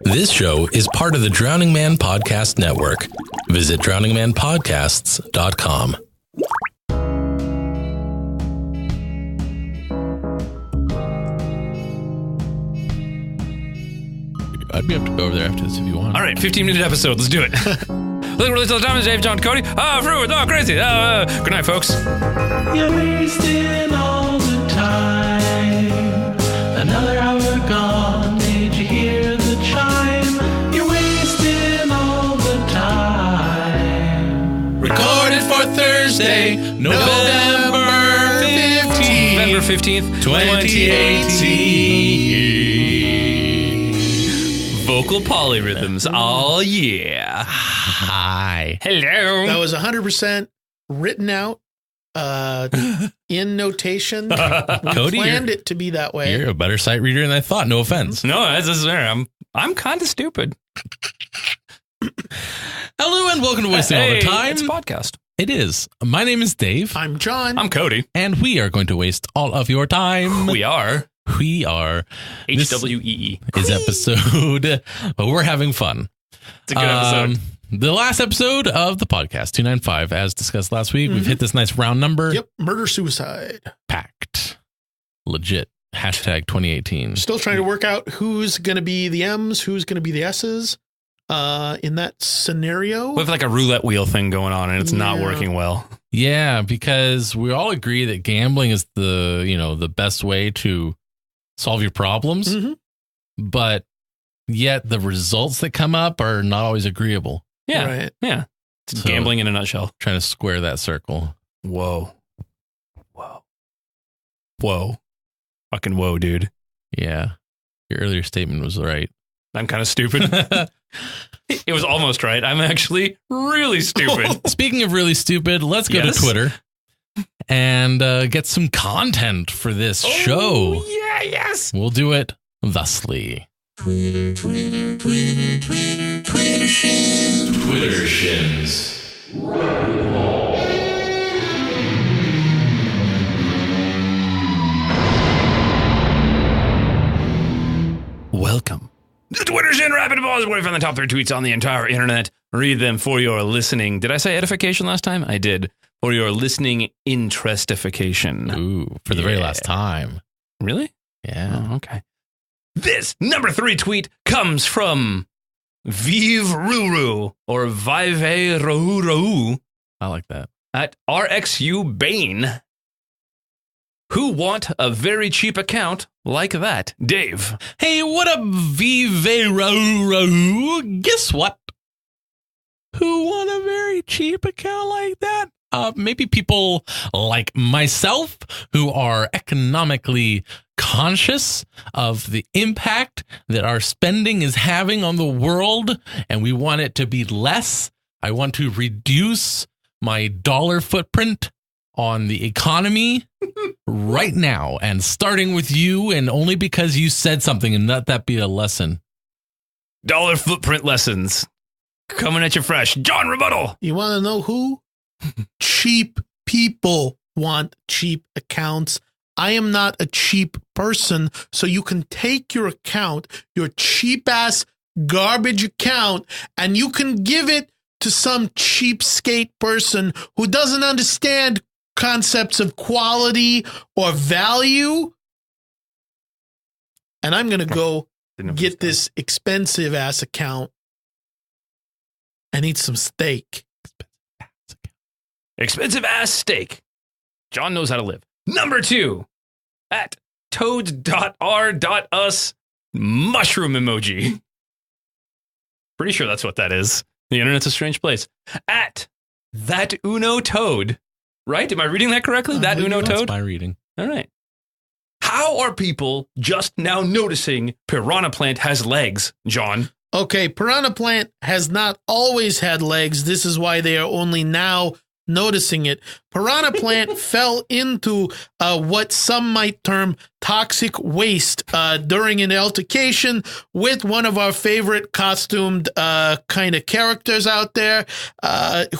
This show is part of the Drowning Man Podcast Network. Visit drowningmanpodcasts.com. I'd be up to go over there after this if you want. All right, 15-minute episode. Let's do it. Look, really till the time is Dave, John, Cody. Fruit. Crazy. Good night, folks. You're wasting all the time. Another hour gone. Did you hear the chime? You're wasting all the time. Recorded for Thursday, November 15th. November 15th, 2018. Vocal polyrhythms. Oh, yeah. Hi. Hello. That was 100% written out in notation. We Cody, planned it to be that way. You're a better sight reader than I thought. No offense. No, that's fair. I'm kind of stupid. Hello and welcome to Wasting All the Time. It's a podcast. It is. My name is Dave. I'm John. I'm Cody. And we are going to waste all of your time. We are. HWEE. Is episode, but we're having fun. It's a good episode. The last episode of the podcast, 295, as discussed last week, we've hit this nice round number. Yep. Murder-suicide. Packed. Legit. Hashtag 2018. Still trying to work out who's going to be the M's, who's going to be the S's in that scenario. We have like a roulette wheel thing going on, and it's not working well. Yeah, because we all agree that gambling is the best way to solve your problems, but yet the results that come up are not always agreeable. Yeah. Right. Yeah. It's So, gambling in a nutshell. Trying to square that circle. Whoa. Fucking whoa, dude. Yeah. Your earlier statement was right. I'm kind of stupid. It was almost right. I'm actually really stupid. Speaking of really stupid, let's go to Twitter and get some content for this show. Yeah, yes. We'll do it thusly. Twitter shins. Welcome. The Twitter Shin Rapidballs, where we find the top 3 tweets on the entire internet. Read them for your listening. Did I say edification last time? I did. For your listening interestification. Ooh, for the very last time. Really? Yeah. Oh, okay. This number 3 tweet comes from Vive Ruru or Vive Rahu I like that. at RXU Bane, who want a very cheap account like that. Dave. Hey, what up, Vive Rahu? Guess what? Who want a very cheap account like that? Maybe people like myself who are economically conscious of the impact that our spending is having on the world, and we want it to be less. I want to reduce my dollar footprint on the economy right now, and starting with you, and only because you said something, and let that be a lesson. Dollar footprint lessons. Coming at you fresh. John Rebuttal. You want to know who? Cheap people want cheap accounts. I am not a cheap person, so you can take your account, your cheap-ass garbage account, and you can give it to some cheapskate person who doesn't understand concepts of quality or value. And I'm going to go get this expensive-ass account and eat some steak. Expensive ass steak. John knows how to live. Number 2 at toads.r.us mushroom emoji. Pretty sure that's what that is. The internet's a strange place. At that Uno Toad. Right? Am I reading that correctly? That Uno Toad? That's my reading. All right. How are people just now noticing Piranha Plant has legs, John? Okay, Piranha Plant has not always had legs. This is why they are only now noticing it. Piranha Plant fell into what some might term toxic waste during an altercation with one of our favorite costumed kind of characters out there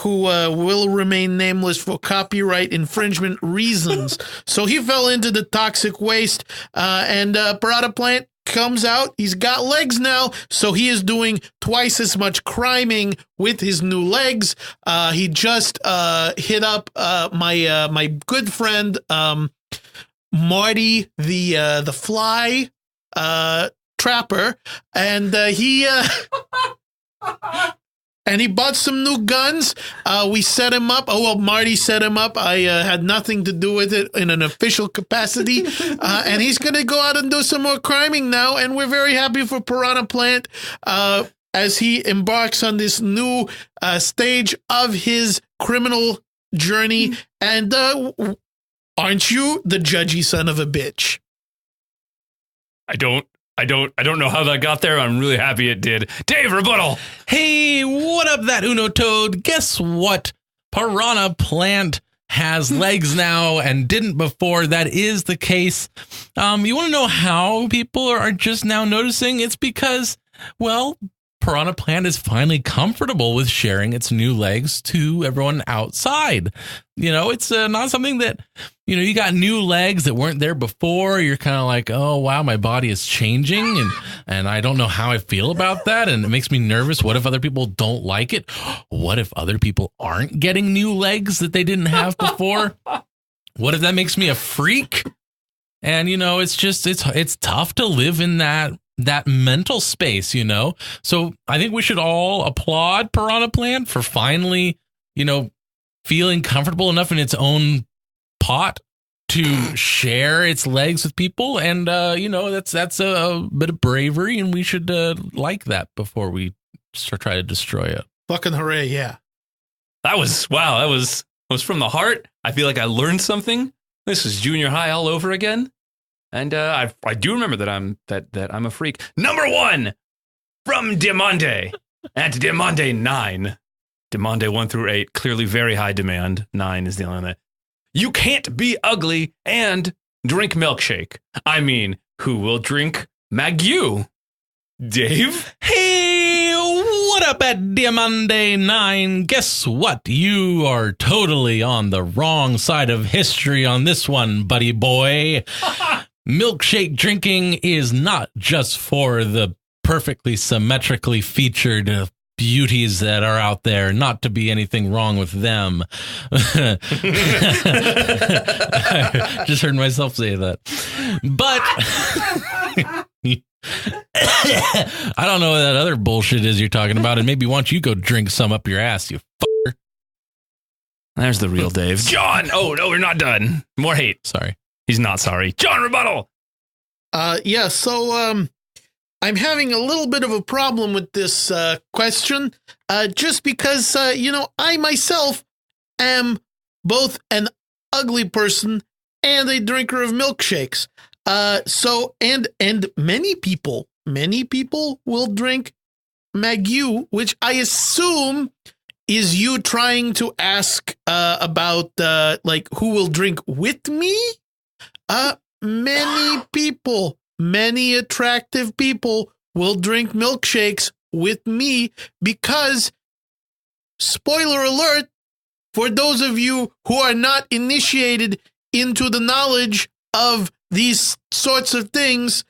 who will remain nameless for copyright infringement reasons. So he fell into the toxic waste and Piranha Plant comes out. He's got legs now, so he is doing twice as much criming with his new legs. He just hit up my good friend Marty the fly trapper, and he and he bought some new guns. We set him up. Oh, well, Marty set him up. I had nothing to do with it in an official capacity. And he's going to go out and do some more criming now. And we're very happy for Piranha Plant as he embarks on this new stage of his criminal journey. And aren't you the judgy son of a bitch? I don't know how that got there. I'm really happy it did. Dave, rebuttal. Hey, what up, that Uno Toad? Guess what? Piranha Plant has legs now and didn't before. That is the case. You want to know how people are just now noticing? It's because, well, Piranha Plant is finally comfortable with sharing its new legs to everyone outside. You know, it's not something that, you know, you got new legs that weren't there before. You're kind of like, oh, wow, my body is changing and I don't know how I feel about that. And it makes me nervous. What if other people don't like it? What if other people aren't getting new legs that they didn't have before? What if that makes me a freak? And, you know, it's just it's tough to live in that mental space, you know? So I think we should all applaud Piranha Plant for finally, you know, feeling comfortable enough in its own pot to share its legs with people. And, you know, that's a bit of bravery, and we should like that before we try to destroy it. Fucking hooray, yeah. That was from the heart. I feel like I learned something. This is junior high all over again. And I do remember that I'm a freak. Number 1 from Demonde at Demonde 9. Demonde 1 through 8, clearly very high demand. 9 is the only one. You can't be ugly and drink milkshake. I mean, who will drink Magu? Dave? Hey, what up at Diamande 9? Guess what? You are totally on the wrong side of history on this one, buddy boy. Milkshake drinking is not just for the perfectly symmetrically featured beauties that are out there, not to be anything wrong with them. I just heard myself say that. But I don't know what that other bullshit is you're talking about, and maybe why don't you go drink some up your ass, you fucker. There's the real Dave. John! Oh, no, we're not done. More hate. Sorry. He's not sorry. John, rebuttal! Yeah, so I'm having a little bit of a problem with this question, just because, you know, I myself am both an ugly person and a drinker of milkshakes. So, and many people will drink Magu, which I assume is you trying to ask about, like, who will drink with me? Many attractive people will drink milkshakes with me because, spoiler alert, for those of you who are not initiated into the knowledge of these sorts of things,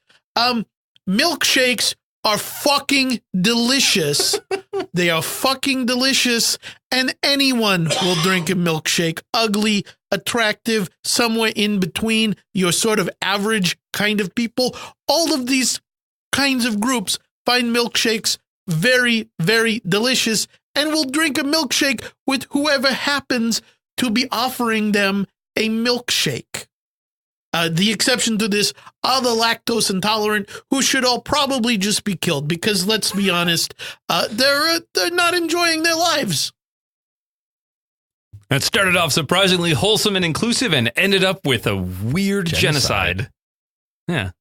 milkshakes are fucking delicious. They are fucking delicious, and anyone will drink a milkshake. Ugly, attractive, somewhere in between, your sort of average kind of people. All of these kinds of groups find milkshakes very, very delicious and will drink a milkshake with whoever happens to be offering them a milkshake. The exception to this are the lactose intolerant, who should all probably just be killed because, let's be honest, they're not enjoying their lives. It started off surprisingly wholesome and inclusive and ended up with a weird genocide. Yeah.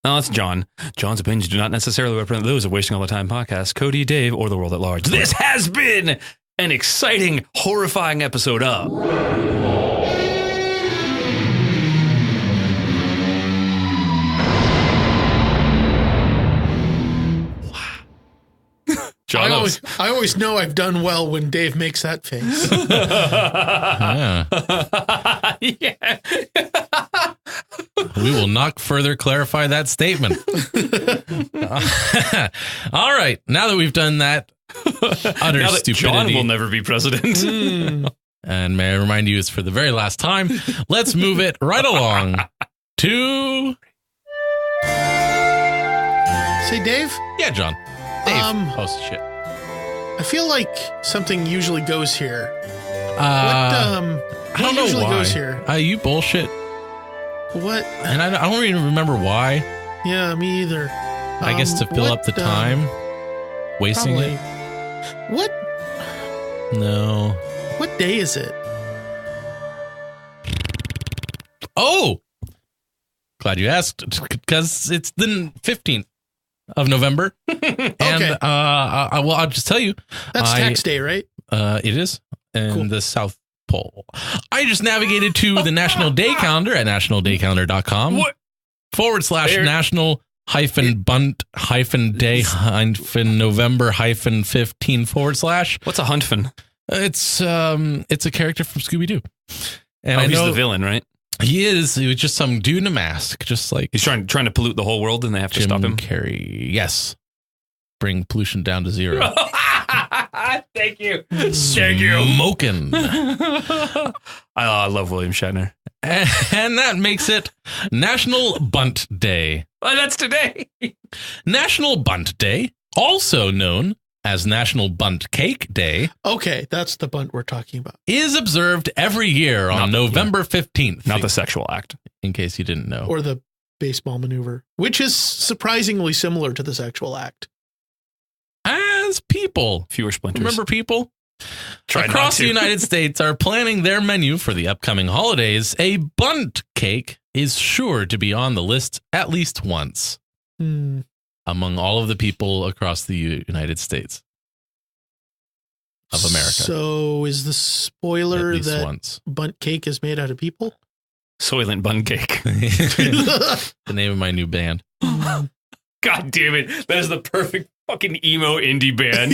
No, that's John. John's opinions do not necessarily represent those of Wasting All the Time podcast, Cody, Dave, or the world at large. This has been an exciting, horrifying episode of I always know I've done well when Dave makes that face. Yeah. We will not further clarify that statement. All right. Now that we've done that utter Now that stupidity. John will never be president. And may I remind you, it's for the very last time. Let's move it right along to... Say, Dave? Yeah, John. Dave. Oh, shit. I feel like something usually goes here. I don't know usually why. goes here? You bullshit. What? And I don't even remember why. Yeah, me either. I guess to fill up the time. Wasting probably. it. What? No. What day is it? Oh! Glad you asked, because it's the 15th of November. And I'll just tell you. That's tax day, right? It is. And Cool. the South Pole. I just navigated to the National Day Calendar at nationaldaycalendar.com. What? / national Bundt day November 15 / What's a huntfin? It's a character from Scooby-Doo. And I He's know the villain, right? he was just some dude in a mask, just like He's trying to pollute the whole world, and they have to Jim stop him. Carrey. Yes. Bring pollution down to zero. Thank you. Smoking. I love William Shatner. And that makes it National Bundt Day. Oh, that's today. National Bundt Day, also known as National Bundt Cake Day, Okay, that's the Bundt we're talking about. is observed every year on November 15th. Not the sexual act. In case you didn't know. Or the baseball maneuver, which is surprisingly similar to the sexual act. As people, Fewer splinters. remember people? Try Across not to. the United States are planning their menu for the upcoming holidays. A Bundt cake is sure to be on the list at least once among all of the people across the United States of America. So is the At spoiler least that once. Bundt cake is made out of people? Soylent bun cake. The name of my new band. God damn it. That is the perfect fucking emo indie band.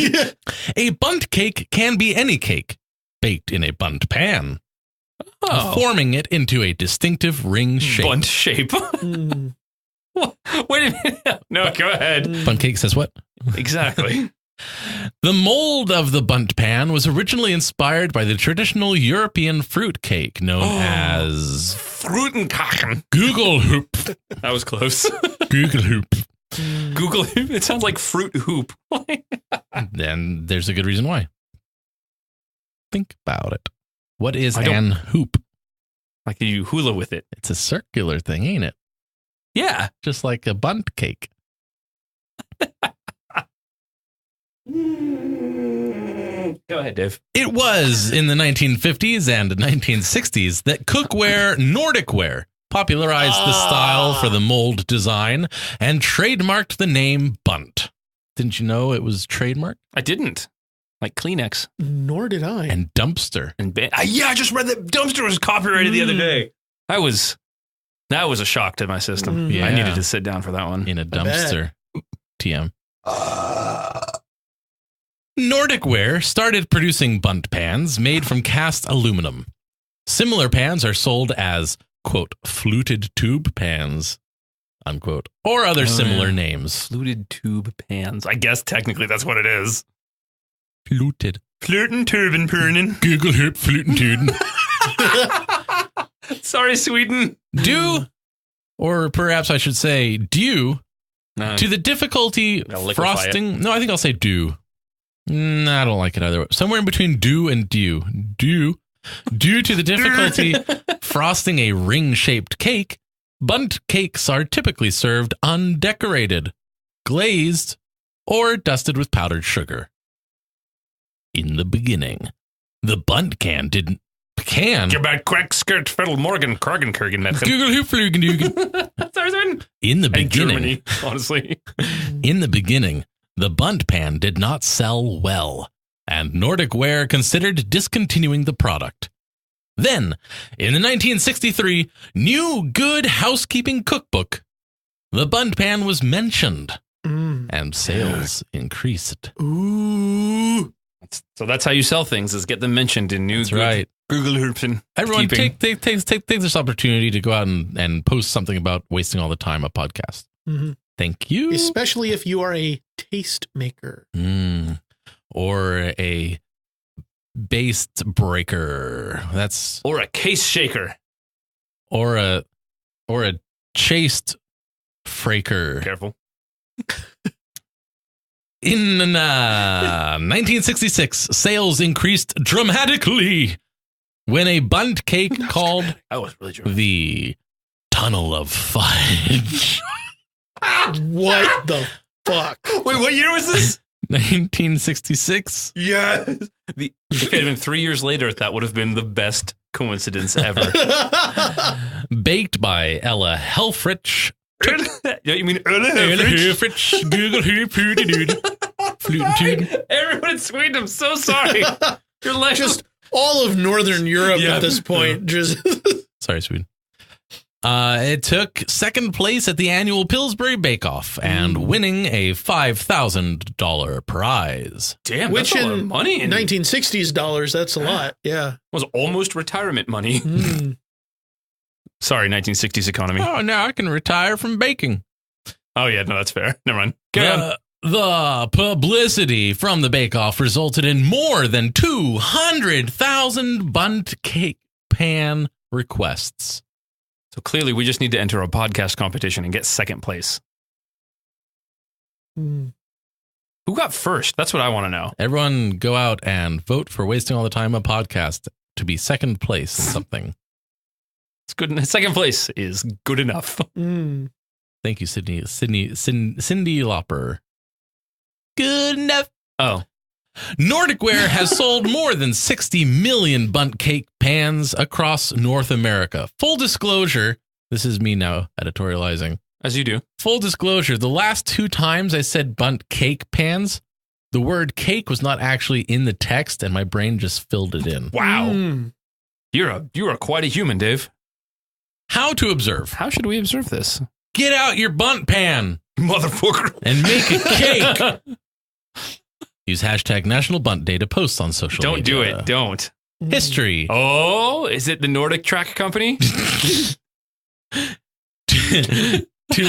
A Bundt cake can be any cake, baked in a Bundt pan, forming it into a distinctive ring shape. Bunt shape. Wait a minute. No, go ahead. Bundt cake says what? Exactly. The mold of the Bundt pan was originally inspired by the traditional European fruit cake known as Fruitenkachen. Google Hoop. That was close. Google Hoop. Google Hoop. It sounds like fruit hoop. Then there's a good reason why. Think about it. What is I don't- an hoop? Like you hula with it. It's a circular thing, ain't it? Yeah. Just like a Bundt cake. Go ahead, Dave. It was in the 1950s and 1960s that cookware Nordic ware popularized the style for the mold design and trademarked the name Bundt. Didn't you know it was trademarked? I didn't. Like Kleenex. Nor did I. And dumpster. And yeah, I just read that Dumpster was copyrighted the other day. That was a shock to my system. Yeah. I needed to sit down for that one. In a dumpster. TM. Nordic ware started producing Bundt pans made from cast aluminum. Similar pans are sold as, quote, fluted tube pans, unquote, or other similar names. Fluted tube pans. I guess technically that's what it is. Fluted. Fluten turban pernin. Google hoop fluted tube. Sorry, Sweden. Due, or perhaps I should say due, to the difficulty Gotta liquefy frosting. No, I think I'll say due. I don't like it either way. Somewhere in between due and due. Due to the difficulty frosting a ring-shaped cake, Bundt cakes are typically served undecorated, glazed, or dusted with powdered sugar. In the beginning, the Bundt can didn't Gebet quack skirt fiddle Morgan Kargan Kurgan Google hoop flugen. In the And beginning, Germany, honestly. In the beginning, the Bundt pan did not sell well, and Nordic Ware considered discontinuing the product. Then, in the 1963 New Good Housekeeping Cookbook, the Bundt pan was mentioned, and sales increased. Ooh. So that's how you sell things, is get them mentioned in new Google Herpen. Everyone take this opportunity to go out and post something about wasting all the time a podcast. Mm-hmm. Thank you. Especially if you are a taste maker. Or a based breaker. Or a case shaker. Or a chaste fraker. Careful. In 1966, sales increased dramatically when a Bundt cake called That was really dramatic. the Tunnel of Fudge. What the fuck? Wait, what year was this? 1966. Yes. If it had been 3 years later, that would have been the best coincidence ever. Baked by Ella Helfrich. You mean Helfrich. Google Everyone in Sweden, I'm so sorry. Your life Just all of Northern Europe Yeah. at this point. Just Sorry, Sweden. It took second place at the annual Pillsbury Bake Off and winning a $5,000 prize. Damn, which that's a lot in of money. 1960s dollars, that's a lot. Yeah. Was almost retirement money. Sorry, 1960s economy. Oh, now I can retire from baking. Oh, yeah, no, that's fair. Never mind. Carry on. The publicity from the Bake Off resulted in more than 200,000 Bundt cake pan requests. So clearly, we just need to enter a podcast competition and get second place. Who got first? That's what I want to know. Everyone go out and vote for Wasting All the Time, a podcast, to be second place in something. It's good. Second place is good enough. Thank you, Cindy Lauper. Good enough. Oh. Nordic Ware has sold more than 60 million Bundt cake pans across North America. Full disclosure, this is me now editorializing. As you do. Full disclosure, the last 2 times I said Bundt cake pans, the word cake was not actually in the text and my brain just filled it in. Wow. You are quite a human, Dave. How to observe. How should we observe this? Get out your Bundt pan Motherfucker. and make a cake. Use hashtag National Bundt Day to post on social Don't media. do it. Don't. History. Oh, is it the Nordic Track Company? To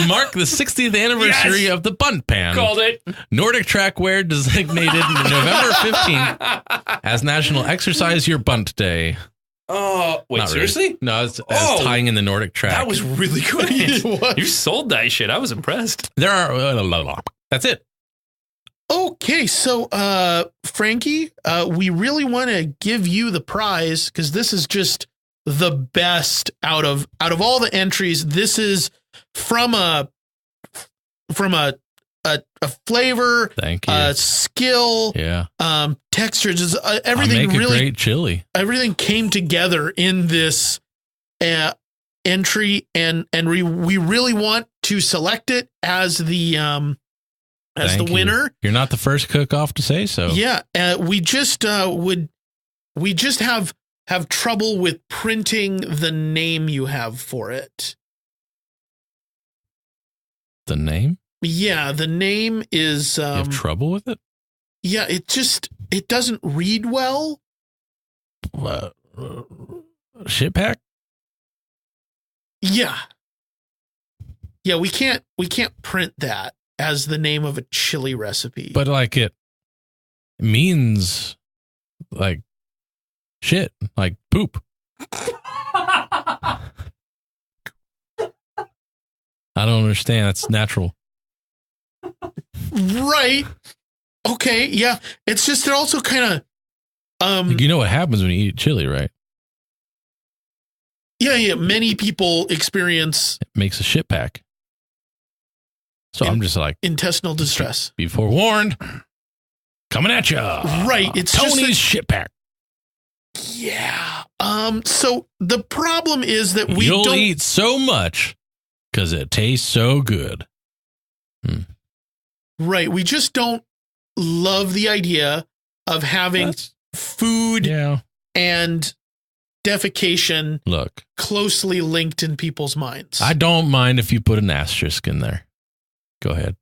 mark the 60th anniversary of the Bundt pan, Called it. Nordic Trackware designated November 15th as National Exercise Your Bundt Day. Oh, wait, Not really. seriously? No, it's tying in the Nordic track. That was really good. You sold that shit. I was impressed. There are. That's it. Okay, so Frankie, we really want to give you the prize because this is just the best out of all the entries. This is from a flavor, Thank you. skill, texture, just everything. I'll make really a great chili. Everything came together in this entry, and we really want to select it as the Thank you. winner. You're not the first cook-off to say so. Yeah, we just have trouble with printing the name you have for it. The name? Yeah, the name is. You have trouble with it? Yeah, it doesn't read well. Shit pack? Yeah, we can't print that as the name of a chili recipe. But like it means like shit, like poop. I don't understand. That's natural. Right. Okay. Yeah. It's just it also kind of You know what happens when you eat chili, right? Yeah. Many people experience It makes a shit pack. So I'm just like intestinal distress. be forewarned. Coming at you. Right. It's Tony's just shit pack. yeah. So the problem is that You'll don't eat so much because it tastes so good. Right. We just don't love the idea of having food and defecation Look, closely linked in people's minds. I don't mind if you put an asterisk in there. Go ahead.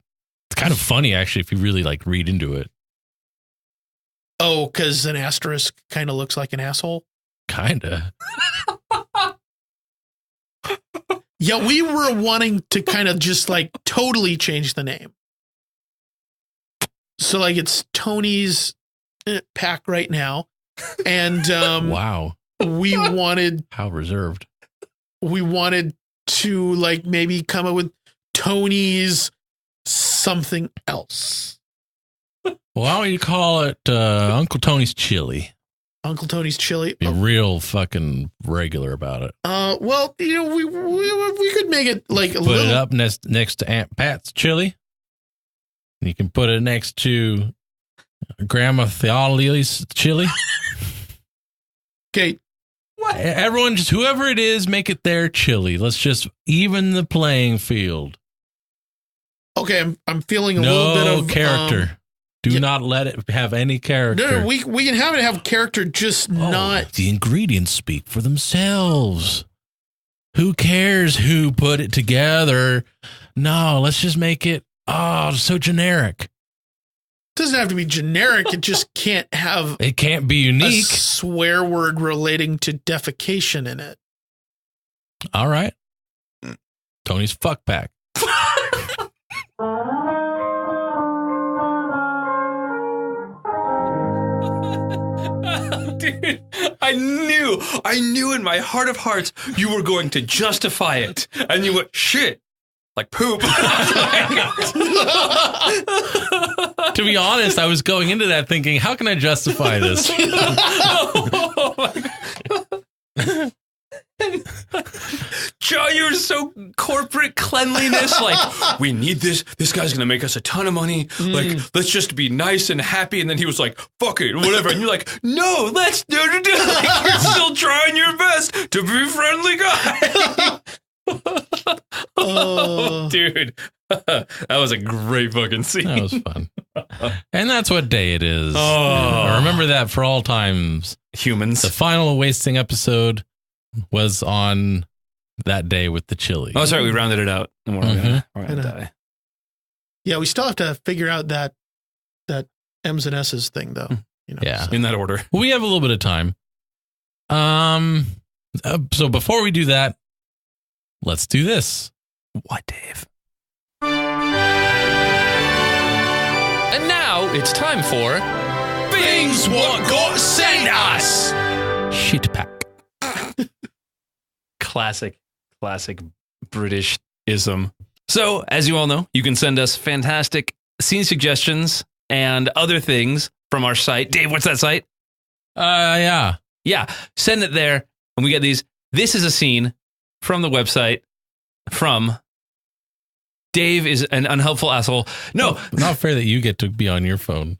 It's kind of funny, actually, if you really like read into it. Oh, because an asterisk kind of looks like an asshole? Kinda. Yeah, we were wanting to kind of just like totally change the name. So like it's Tony's pack right now. And Wow. we wanted How reserved. to like maybe come up with Tony's something else. Why don't you call it Uncle Tony's Chili? Uncle Tony's Chili. Be real fucking regular about it. Well, you know, we could make it like a Put little. it up next to Aunt Pat's Chili. And you can put it next to Grandma Theoli's Chili. Okay. Everyone, just whoever it is, make it their chili. Let's just even the playing field. Okay, I'm feeling a little bit of character. Do not let it have any character. No, we can have it have character, just not. The ingredients speak for themselves. Who cares who put it together? No, let's just make it so generic. Doesn't have to be generic. It just can't have It can't be a unique. swear word relating to defecation in it. All right. Tony's fuck pack. Dude, I knew in my heart of hearts you were going to justify it. And you went, shit, like poop. To be honest, I was going into that thinking, how can I justify this? Oh my God. Joe, you're so corporate cleanliness. Like, we need this. This guy's going to make us a ton of money. Like, let's just be nice and happy. And then he was like, fuck it, whatever. And you're like, no, let's do it. Like, you're still trying your best to be a friendly guy. Oh, dude. That was a great fucking scene. That was fun. And that's what day it is. Oh. Remember that for all times. Humans. The final wasting episode was on that day with the chili. Oh, sorry, we rounded it out. And we're gonna die. Yeah, we still have to figure out that M's and S's thing, though. You know, Yeah. In that order. We have a little bit of time. So before we do that, let's do this. What, Dave? And now it's time for Fings What Got Sent Us. Shit pack. Classic British-ism. So, as you all know, you can send us fantastic scene suggestions and other things from our site. Dave, what's that site? Yeah. Yeah, send it there, and we get these. This is a scene from the website from Dave is an unhelpful asshole. No. Not fair that you get to be on your phone.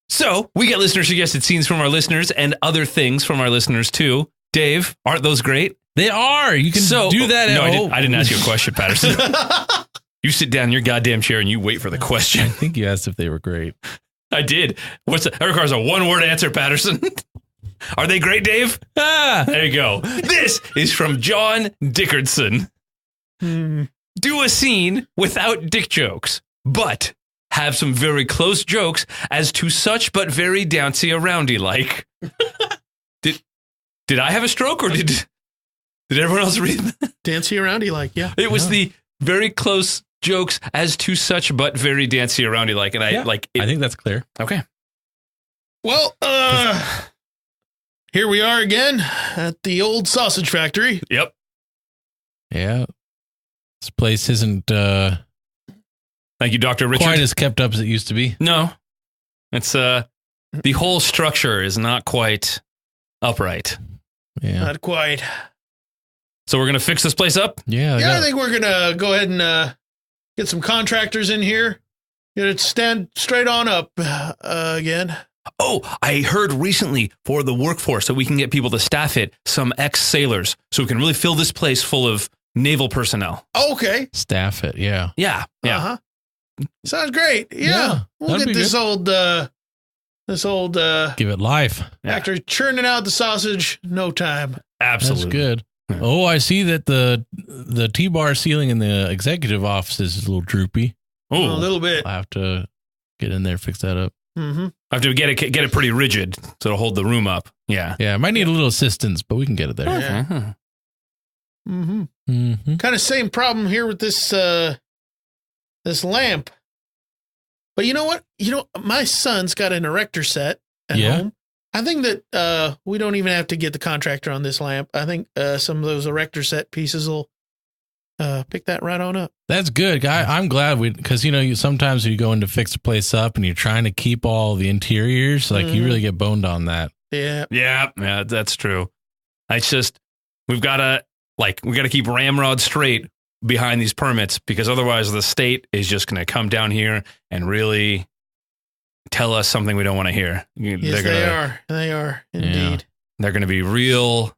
So, we get listener suggested scenes from our listeners and other things from our listeners, too. Dave, aren't those great? They are. You can do that. No, I didn't ask you a question, Patterson. You sit down in your goddamn chair and you wait for the question. I think you asked if they were great. I did. That requires a one-word answer, Patterson. Are they great, Dave? There you go. This is from John Dickardson. Do a scene without dick jokes, but have some very close jokes as to such but very dancey-aroundy like. Did I have a stroke or did everyone else read that? Dancey aroundy like, yeah. It was the very close jokes as to such but very dancey-aroundy like, and I think that's clear. Okay. Well, here we are again at the old sausage factory. Yep. Yeah. This place isn't Thank you, Dr. Richard. quite as kept up as it used to be. No. It's the whole structure is not quite upright. Yeah. Not quite. So we're going to fix this place up? Yeah. I think we're going to go ahead and get some contractors in here. Get it stand straight on up again. Oh, I heard recently for the workforce so we can get people to staff it, some ex-sailors, so we can really fill this place full of naval personnel. Okay. Staff it. Yeah. Yeah. Yeah. Uh-huh. Sounds great. Yeah. Yeah, We'll that'd get be this old Give it life. actor churning out the sausage no time. Absolutely. That's good. Oh, I see that the T-bar ceiling in the executive office is a little droopy. A little bit. I'll have to get in there, fix that up. Mm-hmm. I have to get it pretty rigid so it'll hold the room up. Yeah. Yeah, I might need a little assistance, but we can get it there. Yeah. Okay. Mm-hmm. Mm-hmm. Kind of same problem here with this this lamp. But you know what? My son's got an erector set at home. I think that we don't even have to get the contractor on this lamp. I think some of those erector set pieces will pick that right on up. That's good. I'm glad because you sometimes you go in to fix a place up and you're trying to keep all the interiors, like you really get boned on that. Yeah. Yeah, that's true. It's just we got to keep ramrod straight behind these permits because otherwise the state is just going to come down here and really tell us something we don't want to hear. Yes, they are indeed. Yeah. They're going to be real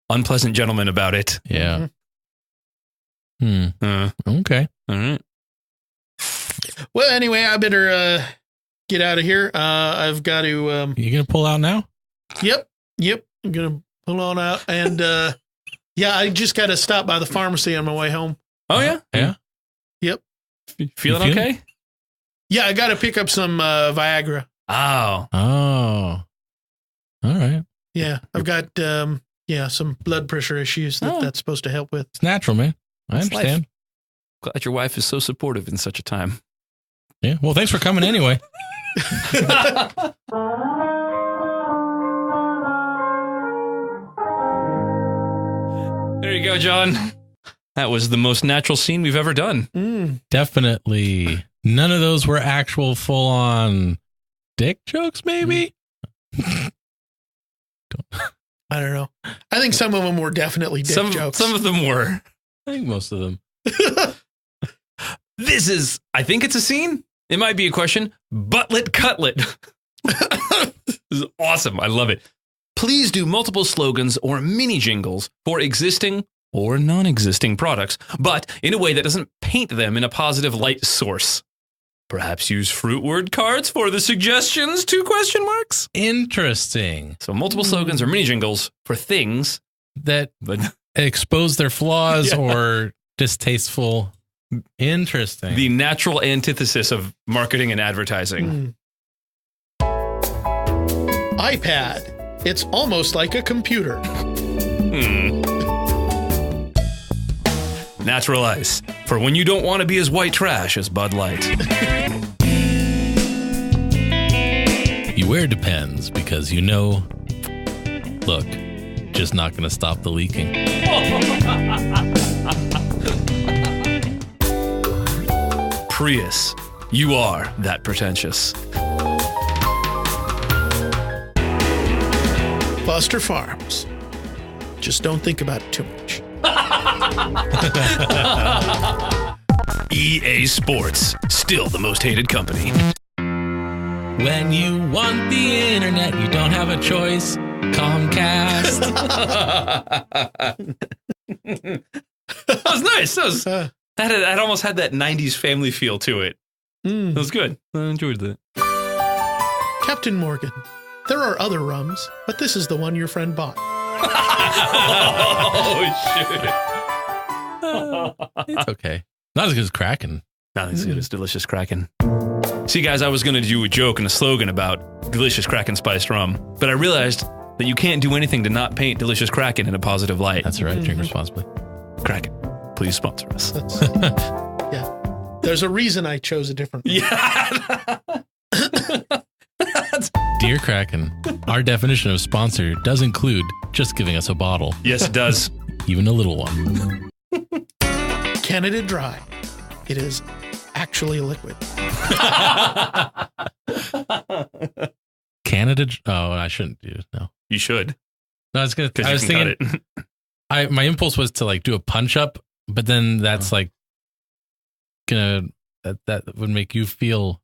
unpleasant gentlemen about it. Yeah. Okay. All right. Well, anyway, I better get out of here. I've got to. You gonna pull out now? Yep. I'm gonna pull on out, and yeah, I just got to stop by the pharmacy on my way home. Oh yeah. Yeah. Yep. Feeling okay? Yeah, I got to pick up some Viagra. Oh. All right. Yeah, I've got some blood pressure issues that's supposed to help with. It's natural, man. I It's understand. Glad your wife is so supportive in such a time. Yeah. Well, thanks for coming anyway. There you go, John. That was the most natural scene we've ever done. Definitely. None of those were actual full-on dick jokes, maybe? I don't know. I think some of them were definitely dick jokes. Some of them were. I think most of them. I think it's a scene. It might be a question. Buttlett Cutlett. This is awesome. I love it. Please do multiple slogans or mini jingles for existing or non-existing products, but in a way that doesn't paint them in a positive light source. Perhaps use fruit word cards for the suggestions, 2 question marks. Interesting. So multiple slogans or mini jingles for things That expose their flaws or distasteful. Interesting. the natural antithesis of marketing and advertising. iPad. It's almost like a computer. Natural ice for when you don't want to be as white trash as Bud Light. You wear Depends because look, just not going to stop the leaking. Prius, you are that pretentious. Buster Farms. Just don't think about it too much. EA Sports, still the most hated company. When you want the internet, you don't have a choice. Comcast. That was nice. That almost had that 90s family feel to it. That was good. I enjoyed that. Captain Morgan. There are other rums, but this is the one your friend bought. Oh, shit. It's okay. Not as good as Kraken. Nothing as good as delicious Kraken. See, guys, I was going to do a joke and a slogan about delicious Kraken spiced rum, but I realized that you can't do anything to not paint delicious Kraken in a positive light. That's right. Drink responsibly. Kraken, please sponsor us. Yeah. There's a reason I chose a different one. Yeah. Dear Kraken, our definition of sponsor does include just giving us a bottle, Yes, it does. even a little one. Canada Dry. It is actually a liquid. Canada. Oh, I shouldn't do it. No. You should. No, I was gonna. Because I you was can thinking. cut it. My impulse was to do a punch up, but then that's that would make you feel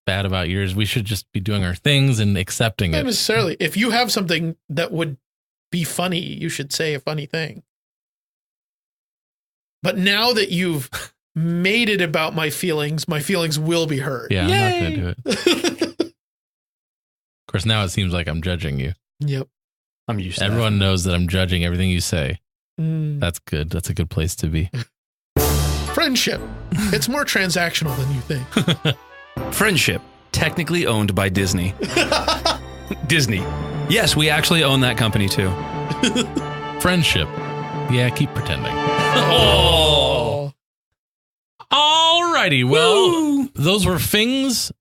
bad about yours. We should just be doing our things and accepting Not it. necessarily. If you have something that would be funny, you should say a funny thing. But now that you've made it about my feelings will be hurt. Yeah, I'm not going to do it. Of course, now it seems like I'm judging you. Yep. I'm used to Everyone knows that I'm judging everything you say. Mm. That's good. That's a good place to be. Friendship. It's more transactional than you think. Friendship, technically owned by Disney. Disney. Yes, we actually own that company too. Friendship. Yeah, keep pretending. Oh. Alrighty, well, those were Fings.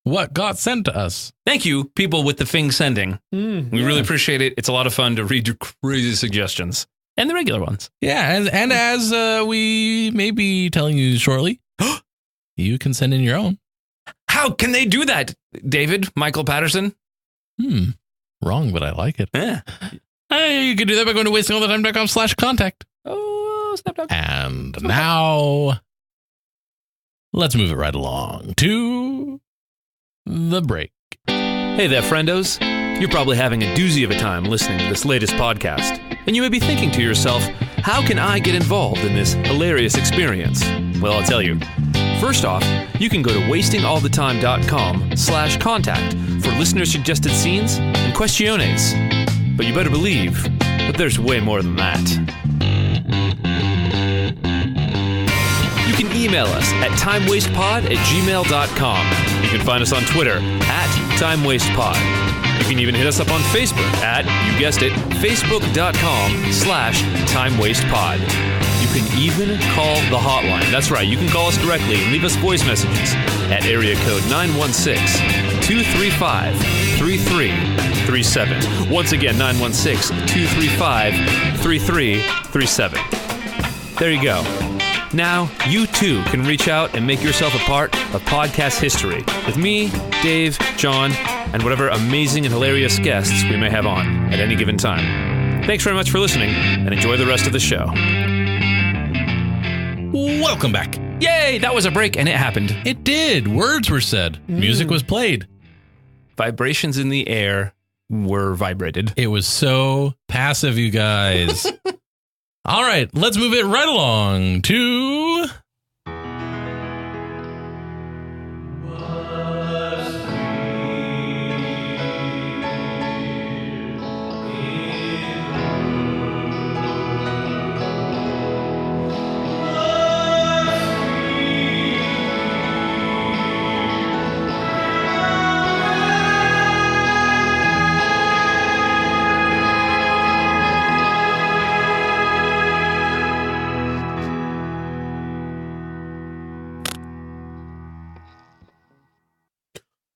What got sent to us? Thank you, people with the Fing sending. We really appreciate it. It's a lot of fun to read your crazy suggestions. And the regular ones. Yeah, and as we may be telling you shortly, you can send in your own. How can they do that, David? Michael Patterson? Wrong, but I like it. Yeah. Hey, you can do that by going to wastingallthetime.com/contact. Oh, snap. And now, let's move it right along to the break. Hey there, friendos. You're probably having a doozy of a time listening to this latest podcast. And you may be thinking to yourself, how can I get involved in this hilarious experience? Well, I'll tell you. First off, you can go to wastingallthetime.com/contact for listener-suggested scenes and questiones. But you better believe that there's way more than that. You can email us at timewastepod@gmail.com. You can find us on Twitter @timewastepod. You can even hit us up on Facebook at, you guessed it, facebook.com/timewastepod. You can even call the hotline. That's right, you can call us directly and leave us voice messages at area code 916-235-3337. Once again, 916-235-3337. There you go. Now, you too can reach out and make yourself a part of podcast history with me, Dave, John, and whatever amazing and hilarious guests we may have on at any given time. Thanks very much for listening, and enjoy the rest of the show. Welcome back. Yay, that was a break, and it happened. It did. Words were said. Music was played. Vibrations in the air were vibrated. It was so passive, you guys. All right, let's move it right along to...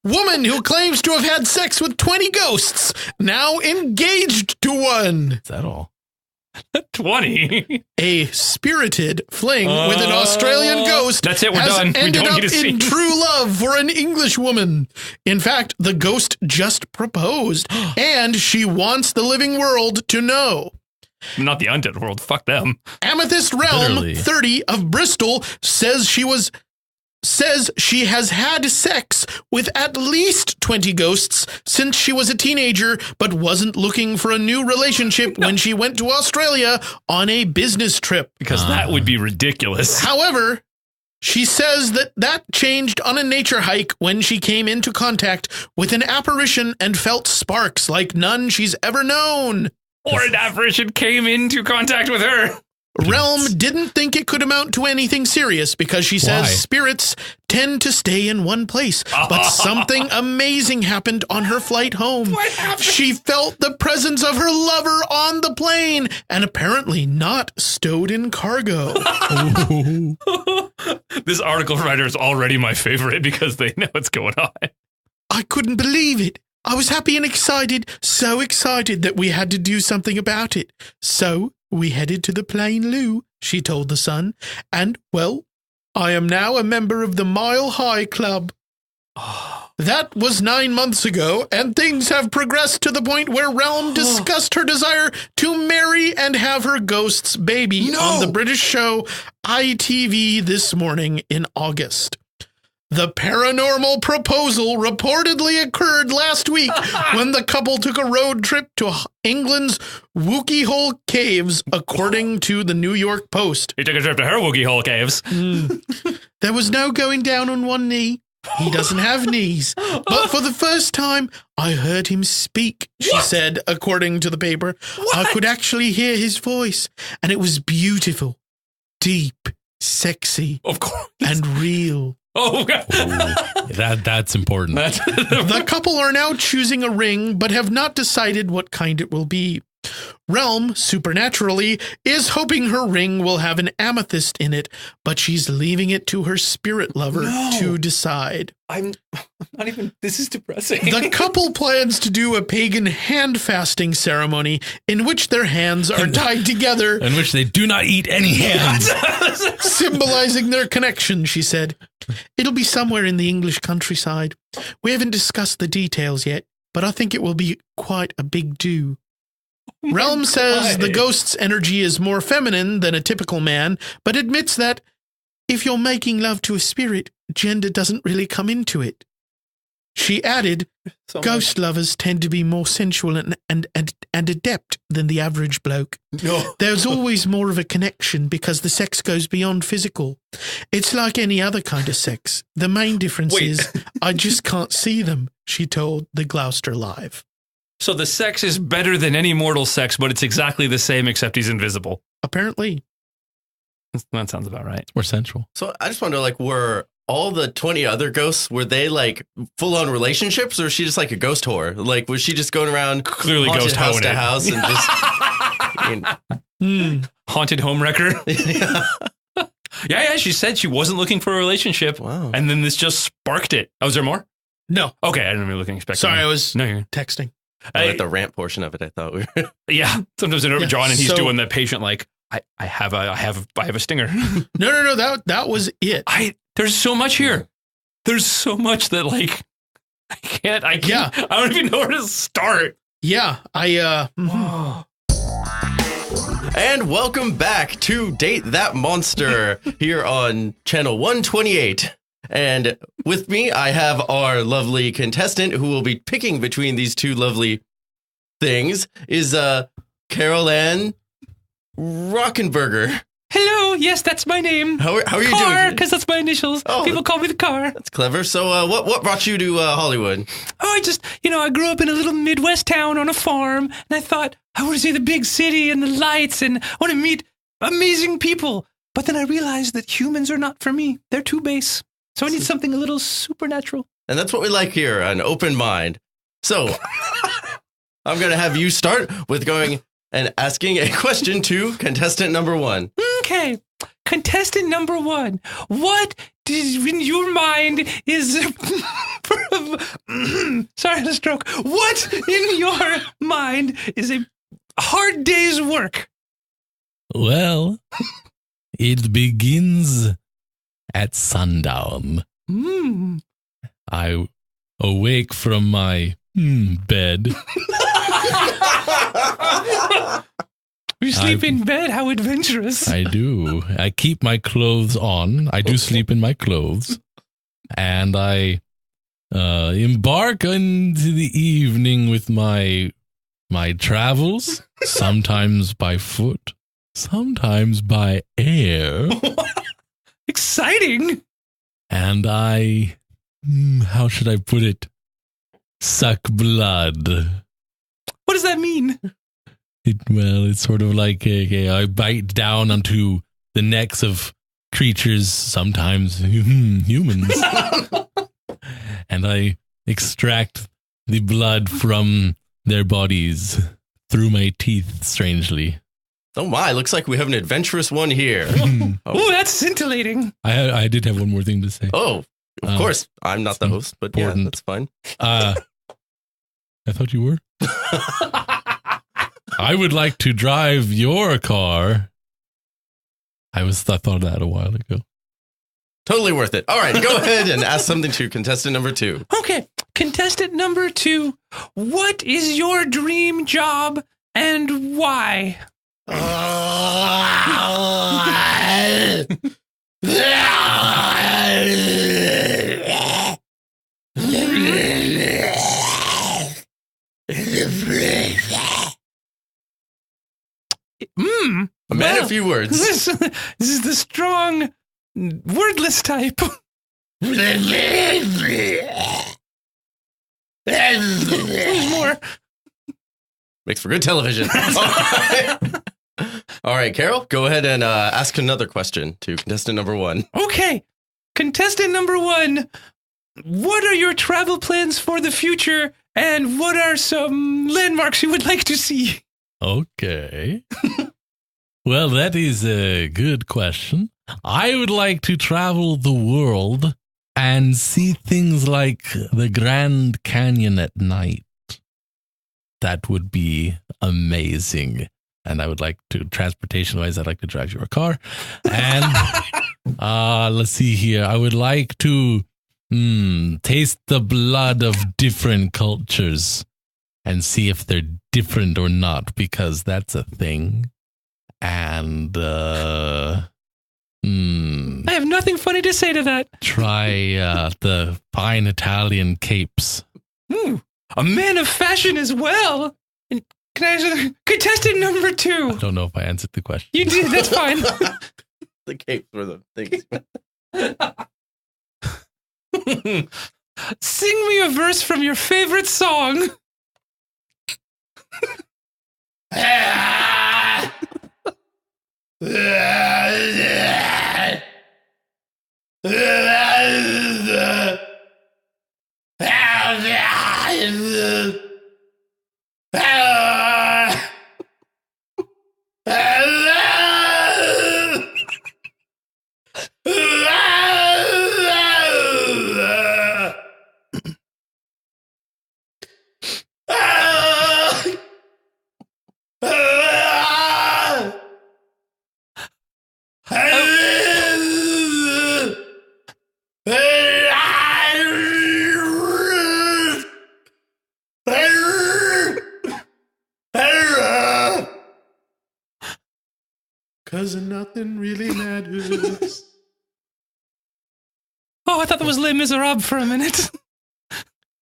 Woman who claims to have had sex with 20 ghosts, now engaged to one. Is that all? 20? A spirited fling with an Australian ghost. That's it, we're has done. We ended don't up need to see. in true love for an English woman. In fact, the ghost just proposed, and she wants the living world to know. Not the undead world. Fuck them. Amethyst Realm Literally. 30 of Bristol says she has had sex with at least 20 ghosts since she was a teenager, but wasn't looking for a new relationship when she went to Australia on a business trip. Because that would be ridiculous. However, she says that changed on a nature hike when she came into contact with an apparition and felt sparks like none she's ever known. Or an apparition came into contact with her. Realm didn't think it could amount to anything serious because she says Why? spirits tend to stay in one place. But something amazing happened on her flight home. What happened? She felt the presence of her lover on the plane and apparently not stowed in cargo. This article writer is already my favorite because they know what's going on. I couldn't believe it. I was happy and excited, so excited that we had to do something about it. So we headed to the plane loo, she told the Sun, and, well, I am now a member of the Mile High Club. That was 9 months ago, and things have progressed to the point where Realm discussed her desire to marry and have her ghost's baby on the British show ITV This Morning in August. The paranormal proposal reportedly occurred last week when the couple took a road trip to England's Wookie Hole Caves, according to the New York Post. He took a trip to her Wookie Hole Caves. There was no going down on one knee. He doesn't have knees. But for the first time, I heard him speak, she said, according to the paper. I could actually hear his voice, and it was beautiful, deep, sexy, Of course. and real. Oh, God. That's important. The couple are now choosing a ring, but have not decided what kind it will be. Realm, supernaturally, is hoping her ring will have an amethyst in it, but she's leaving it to her spirit lover to decide. I'm not even, this is depressing. The couple plans to do a pagan hand fasting ceremony in which their hands are tied together, In which they do not eat any hands. symbolizing their connection, she said. It'll be somewhere in the English countryside. We haven't discussed the details yet, but I think it will be quite a big do. Realm says the ghost's energy is more feminine than a typical man, but admits that if you're making love to a spirit, gender doesn't really come into it. She added, ghost lovers tend to be more sensual and adept than the average bloke. No. There's always more of a connection because the sex goes beyond physical. It's like any other kind of sex. The main difference is I just can't see them, she told the Gloucester Live. So the sex is better than any mortal sex, but it's exactly the same except he's invisible. Apparently. That sounds about right. More sensual. So I just want to know, like, were all the 20 other ghosts, were they like full on relationships, or was she just like a ghost whore? Like, was she just going around Clearly haunted ghost house hoeing to it. house and just I mean, Haunted home wrecker. yeah. Yeah. She said she wasn't looking for a relationship. Wow. And then this just sparked it. Oh, is there more? No. Okay. I didn't really expect. Sorry, I was No, you're. texting. Like the rant portion of it, I thought we were. Yeah. Sometimes I know John and he's so- doing the patient like, I have a stinger. No. That was it. There's so much here. There's so much that like I can't. Yeah. I don't even know where to start. Yeah, And welcome back to Date That Monster here on channel 128. And with me, I have our lovely contestant who will be picking between these two lovely things is Carol Ann Rockenberger. Hello. Yes, that's my name. How are you Car, doing? because that's my initials. Oh. People call me the car. That's clever. So what brought you to Hollywood? Oh, I just, I grew up in a little Midwest town on a farm, and I thought I want to see the big city and the lights, and I want to meet amazing people. But then I realized that humans are not for me. They're too base. So I need something a little supernatural. And that's what we like here, an open mind. So I'm going to have you start with going and asking a question to contestant number one. Okay. Contestant number one. What in your mind is... Sorry, I had a stroke. What in your mind is a hard day's work? Well, it begins at sundown. I awake from my bed. You sleep in bed? How adventurous. I do. I keep my clothes on. I do sleep in my clothes. And I embark into the evening with my travels, sometimes by foot, sometimes by air. Exciting. And I, how should I put it? Suck blood. What does that mean? It's sort of like I bite down onto the necks of creatures, sometimes humans, and I extract the blood from their bodies through my teeth, strangely. Oh my, looks like we have an adventurous one here. Oh, that's scintillating. I did have one more thing to say. Oh, of course. I'm not the host, but yeah, important. that's fine. I thought you were. I would like to drive your car. I thought of that a while ago. Totally worth it. All right, go ahead and ask something to contestant number two. Okay, contestant number two. What is your dream job and why? A man of few words. This is the strong, wordless type. There's more. Makes for good television. All right, Carol, go ahead and ask another question to contestant number 1. Okay. Contestant number 1. What are your travel plans for the future? And what are some landmarks you would like to see? Okay. Well, that is a good question. I would like to travel the world and see things like the Grand Canyon at night. That would be amazing. And I would like to, transportation-wise, I'd like to drive your car. And let's see here. I would like to taste the blood of different cultures and see if they're different or not, because that's a thing. And I have nothing funny to say to that. try the fine Italian capes. A man of fashion as well. And can I answer contestant number 2? I don't know if I answered the question. You did. That's fine. The capes were the things. Sing me a verse from your favorite song. Cause nothing really matters. Oh, I thought that was Les Miserables for a minute.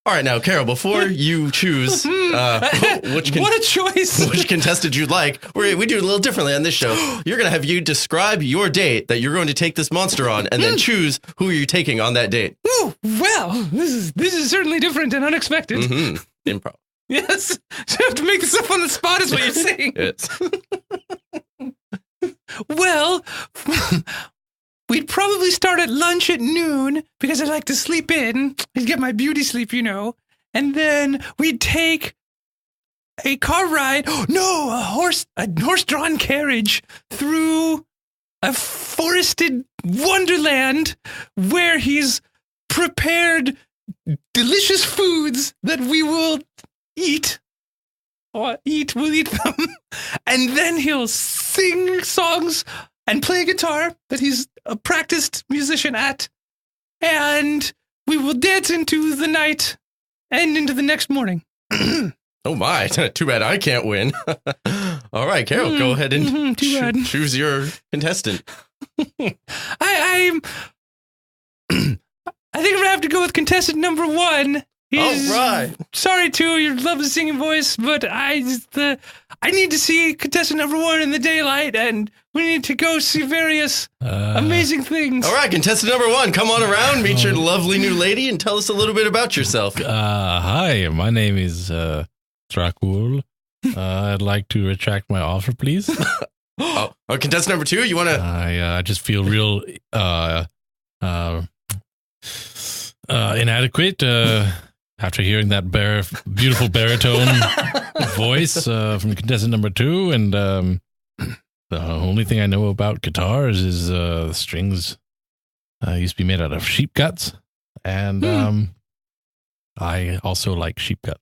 All right, now, Carol, before you choose What a choice. which contestant you'd like, we do it a little differently on this show. You're going to have you describe your date that you're going to take this monster on, and then choose who you're taking on that date. Ooh, well, this is certainly different and unexpected. Improv. Yes. So you have to make this up on the spot is what you're saying. Yes. Well, we'd probably start at lunch at noon because I like to sleep in. I get my beauty sleep, you know. And then we'd take a car ride. No, a horse-drawn carriage through a forested wonderland where he's prepared delicious foods that we will eat. We'll eat them. And then he'll sing songs and play guitar that he's a practiced musician at. And we will dance into the night and into the next morning. Oh my, too bad I can't win. All right, Carol, go ahead and too bad. choose your contestant. I think I'm going to have to go with contestant number 1. He's, All right. Sorry, too, your lovely singing voice, but I need to see contestant number 1 in the daylight, and we need to go see various amazing things. All right, contestant number 1, come on around, meet your lovely new lady, and tell us a little bit about yourself. Hi, my name is Dracul. I'd like to retract my offer, please. Contestant number 2, you want to... I just feel real inadequate after hearing that beautiful baritone voice from contestant number 2, and the only thing I know about guitars is the strings used to be made out of sheep guts, and I also like sheep guts.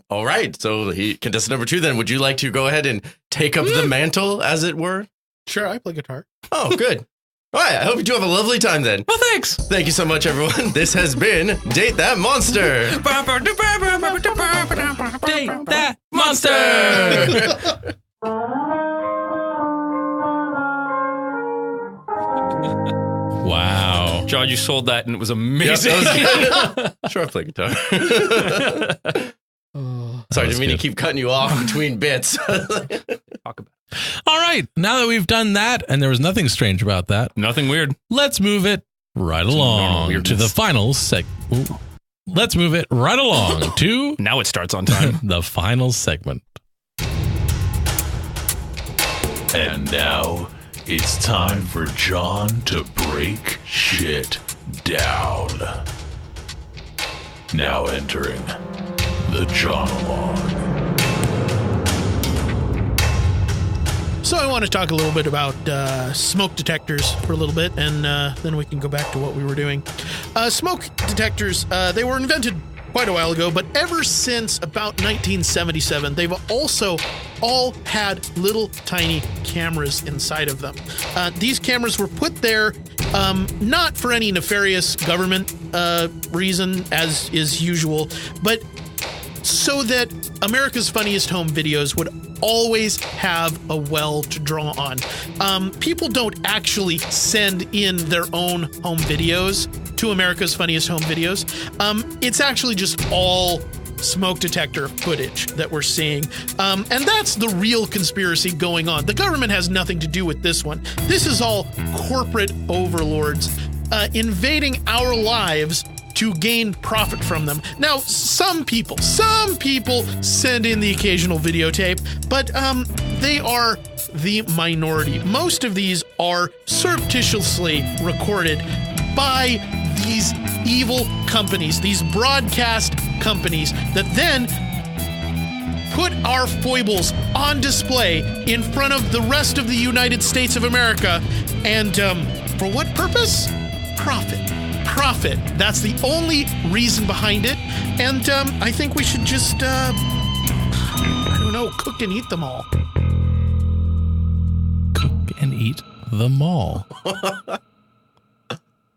All right, so contestant number 2 then, would you like to go ahead and take up the mantle, as it were? Sure, I play guitar. Oh, good. All right, I hope you do have a lovely time then. Well, thanks. Thank you so much, everyone. This has been Date That Monster. Date that monster. Wow. John, you sold that and it was amazing. Sure, I play guitar. Sorry, didn't mean to keep cutting you off between bits. Talk about All right, now that we've done that, and there was nothing strange about that, nothing weird. let's move it right normal along to weirdness. the final Let's move it right along to Now it starts on time. the final segment. And now it's time for John to break shit down. Now entering the Jonologue. So I want to talk a little bit about smoke detectors for a little bit, and then we can go back to what we were doing. Smoke detectors, they were invented quite a while ago, but ever since about 1977, they've also all had little tiny cameras inside of them. These cameras were put there not for any nefarious government reason, as is usual, but so that America's Funniest Home Videos would always have a well to draw on. People don't actually send in their own home videos to America's Funniest Home Videos. It's actually just all smoke detector footage that we're seeing. And that's the real conspiracy going on. The government has nothing to do with this one. This is all corporate overlords invading our lives to gain profit from them. Now, some people send in the occasional videotape, but they are the minority. Most of these are surreptitiously recorded by these evil companies, these broadcast companies that then put our foibles on display in front of the rest of the United States of America. And for what purpose? Profit. That's the only reason behind it. And I think we should just, cook and eat them all. Cook and eat them all.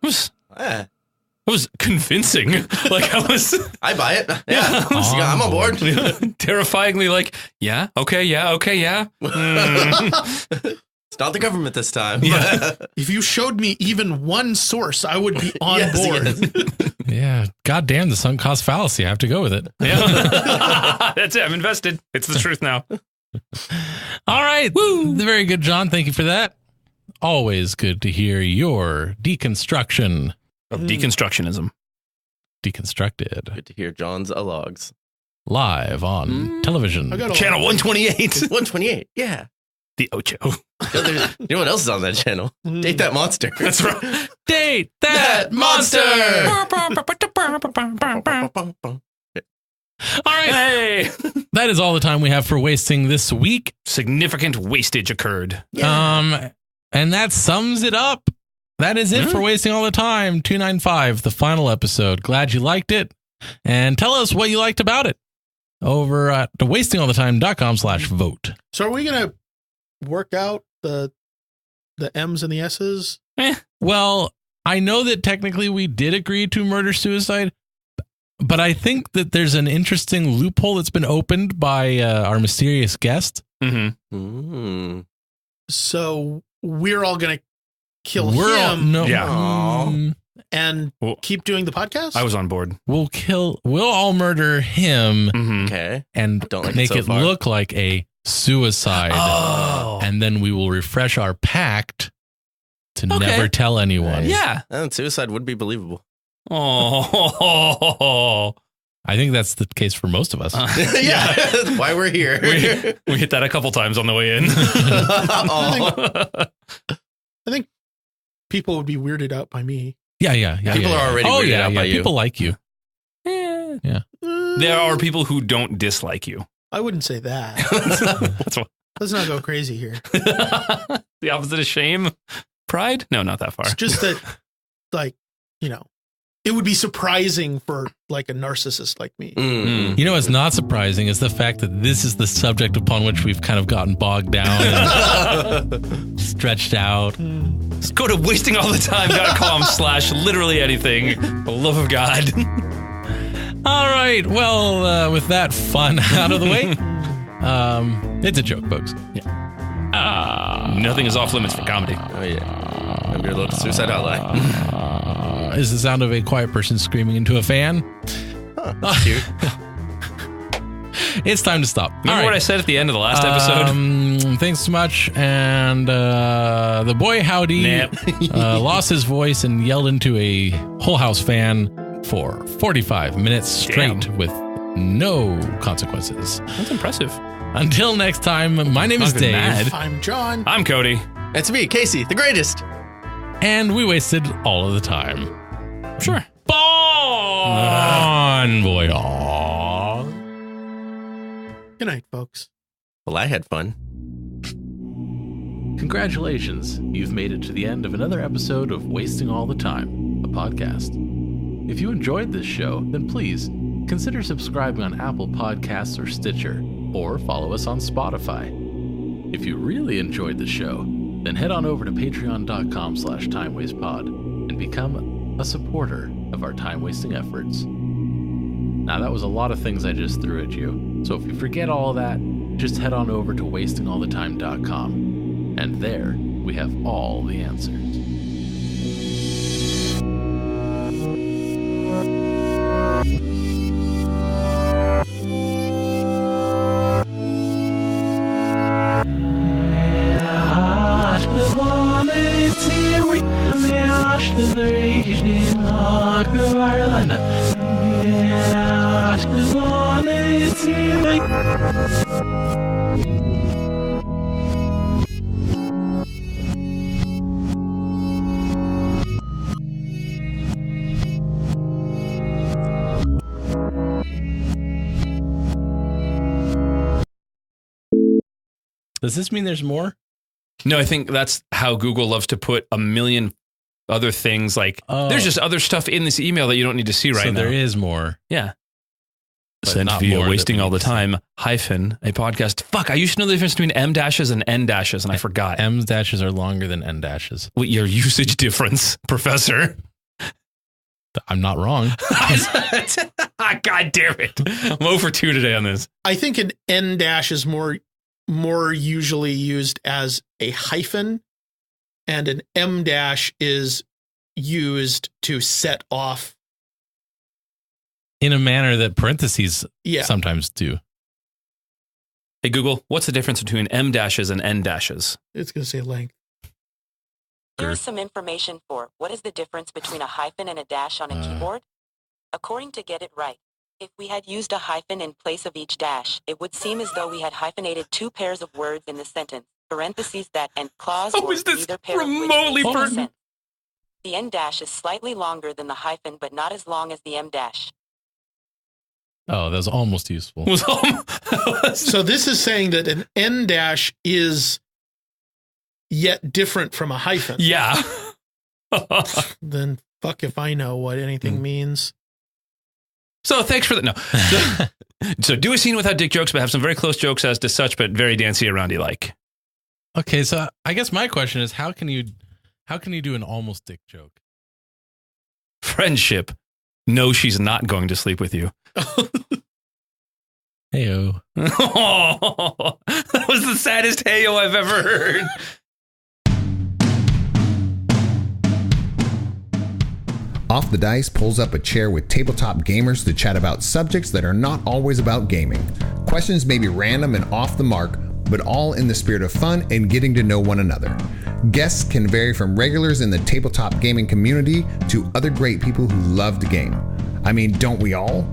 It was convincing. I buy it. Yeah, I'm on board. Terrifyingly yeah. It's not the government this time. Yeah. If you showed me even one source, I would be on board. Yes. Yeah. God damn the sunk cost fallacy. I have to go with it. Yeah. That's it. I'm invested. It's the truth now. All right. Woo. Very good, John. Thank you for that. Always good to hear your deconstruction. Of deconstructionism. Deconstructed. Good to hear John's logs. Live on television. Channel 128. 128. Yeah. The Ocho. You know what else is on that channel? Date That Monster. That's right. Date that monster. All right. Hey. That is all the time we have for wasting this week. Significant wastage occurred. And that sums it up. That is it for wasting all the time. 295, the final episode. Glad you liked it. And tell us what you liked about it over at wastingallthetime.com/vote. So are we going to work out the M's and the S's? Well, I know that technically we did agree to murder-suicide, but I think that there's an interesting loophole that's been opened by our mysterious guest. Mm-hmm. So we're all going to kill him and keep doing the podcast? I was on board. We'll all murder him Okay. and make it look like a suicide. And then we will refresh our pact to never tell anyone. Yeah. And suicide would be believable. Oh. I think that's the case for most of us. Yeah. That's why we're here. We hit that a couple times on the way in. I think people would be weirded out by me. Yeah. People are already weirded out by you. People like you. Yeah. There are people who don't dislike you. I wouldn't say that. Let's not go crazy here. The opposite of shame? Pride? No, not that far. It's just that, it would be surprising for a narcissist like me. You know what's not surprising is the fact that this is the subject upon which we've kind of gotten bogged down and stretched out. Just go to wastingallthetime.com/literally anything. For the love of God. All right. Well, with that fun out of the way, it's a joke, folks. Yeah. Nothing is off limits for comedy. Oh, yeah. I'm your little suicide ally. Is the sound of a quiet person screaming into a fan. That's cute. It's time to stop. Remember what I said at the end of the last episode? Thanks so much. And the boy Howdy lost his voice and yelled into a Whole House fan for 45 minutes straight with no consequences. That's impressive. Until next time, my name is Not even Dave, mad. I'm John. I'm Cody. It's me, Casey, the greatest. and we wasted all of the time. Sure. Bon voyage. Good night, folks. Well, I had fun. Congratulations, you've made it to the end of another episode of Wasting All the Time, a podcast. If you enjoyed this show, then please consider subscribing on Apple Podcasts or Stitcher, or follow us on Spotify. If you really enjoyed the show, then head on over to patreon.com/timewastepod and become a supporter of our time-wasting efforts. Now, that was a lot of things I just threw at you, so if you forget all that, just head on over to wastingallthetime.com, and there we have all the answers. Does this mean there's more? No, I think that's how Google loves to put a million other things. Like, there's just other stuff in this email that you don't need to see right so now. there is more. Yeah. But Sent not via more wasting that all we the time hyphen a podcast. Fuck, I used to know the difference between M dashes and N dashes, and I forgot. M dashes are longer than N dashes. Well, your usage difference, Professor. I'm not wrong. God damn it. I'm 0 for 2 today on this. I think an N dash is more usually used as a hyphen, and an M dash is used to set off. In a manner that parentheses Yeah. sometimes do. Hey, Google, what's the difference between M dashes and N dashes? It's going to say length. Here is some information for what is the difference between a hyphen and a dash on a keyboard. According to Get It Right, if we had used a hyphen in place of each dash, it would seem as though we had hyphenated two pairs of words in the sentence, parentheses that and clause How or is this either pair of which remotely makes pertinent? sense. The N dash is slightly longer than the hyphen, but not as long as the M dash. Oh, that was almost useful. So this is saying that an N dash is yet different from a hyphen. Yeah. Then fuck if I know what anything means. So thanks for that. No. So do a scene without dick jokes, but have some very close jokes as to such, but very dancey aroundy like. Okay, so I guess my question is, how can you do an almost dick joke? Friendship. No, she's not going to sleep with you. Heyo. That was the saddest heyo I've ever heard. Off the Dice pulls up a chair with tabletop gamers to chat about subjects that are not always about gaming. Questions may be random and off the mark, but all in the spirit of fun and getting to know one another. Guests can vary from regulars in the tabletop gaming community to other great people who love to game. I mean, don't we all?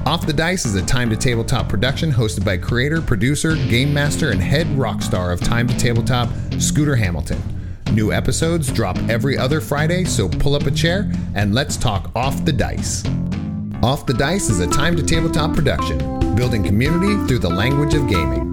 Off the Dice is a Time to Tabletop production hosted by creator, producer, game master, and head rock star of Time to Tabletop, Scooter Hamilton. New episodes drop every other Friday, so pull up a chair and let's talk Off the Dice. Off the Dice is a Time to Tabletop production, building community through the language of gaming.